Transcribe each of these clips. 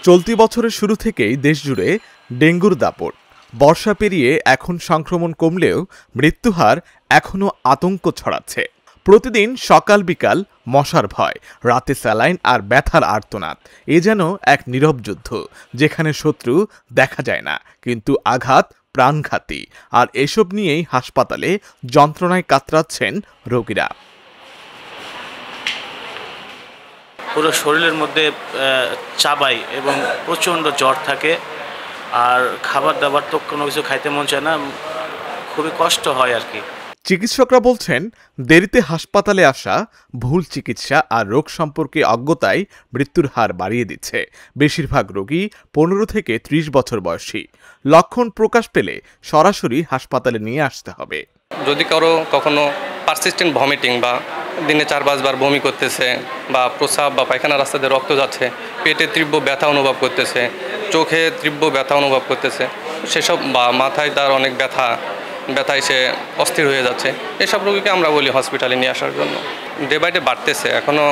চলতি বছরের শুরু থেকেই দেশজুড়ে ডেঙ্গুর দাপট। বর্ষা পেরিয়ে এখন সংক্রমণ কমলেও মৃত্যুহার এখনও আতঙ্ক ছড়াচ্ছে। প্রতিদিন সকাল বিকাল মশার ভয়, রাতে স্যালাইন আর ব্যথার আর্তনাদ। এ যেন এক নীরব যুদ্ধ, যেখানে শত্রু দেখা যায় না কিন্তু আঘাত প্রাণঘাতী। আর এসব নিয়েই হাসপাতালে যন্ত্রণায় কাতরাচ্ছেন রোগীরা। পুরো শরীরের মধ্যে চাবাই এবং প্রচণ্ড জ্বর থাকে, আর খাবার দাবার তো কোনো কিছু খাইতে মন চায় না, খুবই কষ্ট হয় আর কি। চিকিৎসকরা বলছেন, দেরিতে হাসপাতালে আসা, ভুল চিকিৎসা আর রোগ সম্পর্কে অজ্ঞতায় মৃত্যুর হার বাড়িয়ে দিচ্ছে। বেশিরভাগ রোগী 15 থেকে 30 বছর বয়সী। লক্ষণ প্রকাশ পেলে সরাসরি হাসপাতালে নিয়ে আসতে হবে। যদি কারো কখনো পারসিস্টেন্ট ভমিটিং বা দিনে 4-5 বার বমি করতেছে, বা প্রস্রাব বা পায়খানা রাস্তাতে রক্ত যাচ্ছে, পেটে তীব্র ব্যথা অনুভব করতেছে, চোখে তীব্র ব্যথা অনুভব করতেছে, সেসব বা মাথায় তার অনেক ব্যথায় সে অস্থির হয়ে যাচ্ছে, এসব রোগীকে আমরা বলি হসপিটালে নিয়ে আসার জন্য। ডে বাই ডে বাড়তেছে, এখনও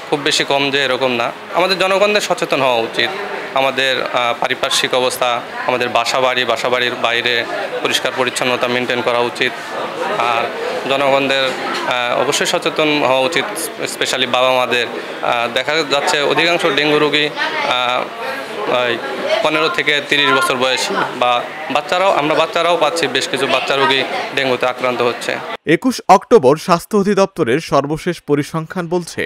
খুব বেশি কম যে এরকম না। আমাদের জনগণদের সচেতন হওয়া উচিত। আমাদের পারিপার্শ্বিক অবস্থা, আমাদের বাসাবাড়ির বাইরে পরিষ্কার পরিচ্ছন্নতা মেনটেন করা উচিত। আর জনগণদের অবশ্যই সচেতন হওয়া উচিত, স্পেশালি বাবা মাদের। দেখা যাচ্ছে অধিকাংশ ডেঙ্গু রোগী 15 থেকে 30 বছর বয়সী, বা আমরা বাচ্চারাও পাচ্ছি, বেশ কিছু বাচ্চা রোগী ডেঙ্গুতে আক্রান্ত হচ্ছে। 21 অক্টোবর স্বাস্থ্য অধিদপ্তরের সর্বশেষ পরিসংখ্যান বলছে,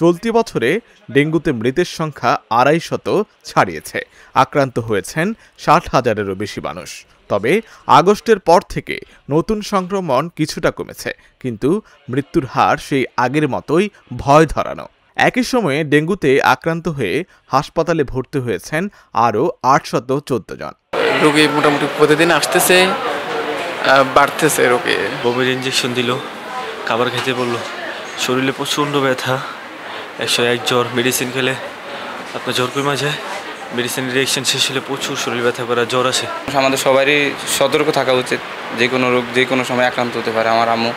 চলতি বছরে ডেঙ্গুতে মৃতের সংখ্যা 250 ছাড়িয়েছে। আক্রান্ত হয়েছেন 60,000-এরও বেশি মানুষ। তবে আগস্টের পর থেকে নতুন সংক্রমণ কিছুটা কমেছে, কিন্তু মৃত্যুর হার সেই আগের মতোই ভয় ধরানো। একই সময়ে ডেঙ্গুতে আক্রান্ত হয়ে হাসপাতালে ভর্তি হয়েছেন আরও 814 জন। রোগী মোটামুটি প্রতিদিন আসতেছে, বাড়তেছে রোগী। বমির ইঞ্জেকশন দিল, খাবার খেতে বললো, শরীরে প্রচণ্ড ব্যথা, 101 জ্বর। মেডিসিন খেলে আপনার জ্বর কমে যায়, মেডিসিনের রিঅ্যাকশন শেষ হলে প্রচুর শরীর ব্যথা করে, জ্বর আসে। আমাদের সবারই সতর্ক থাকা উচিত, যে কোনো রোগ যে কোনো সময় আক্রান্ত হতে পারে। আমার আম্মু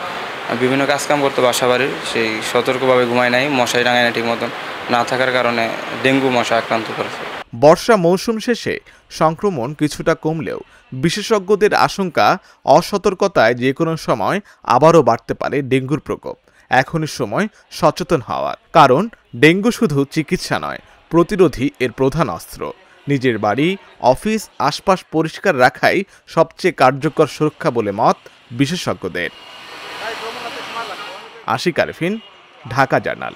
বিভিন্ন কাজকাম করতো বাসা বাড়ির, সেই সতর্কভাবে ঘুমায় নাই, মশাই টাঙায় না ঠিক মতন, না থাকার কারণে ডেঙ্গু মশা আক্রান্ত করেছে। বর্ষা মৌসুম শেষে সংক্রমণ কিছুটা কমলেও বিশেষজ্ঞদের আশঙ্কা, অসতর্কতায় যে কোনো সময় আবারও বাড়তে পারে ডেঙ্গুর প্রকোপ। এখনই সময় সচেতন হওয়ার, কারণ ডেঙ্গু শুধু চিকিৎসা নয়, প্রতিরোধী এর প্রধান অস্ত্র। নিজের বাড়ি, অফিস, আশপাশ পরিষ্কার রাখাই সবচেয়ে কার্যকর সুরক্ষা বলে মত বিশেষজ্ঞদের। আশিক আরফিন, ঢাকা জার্নাল।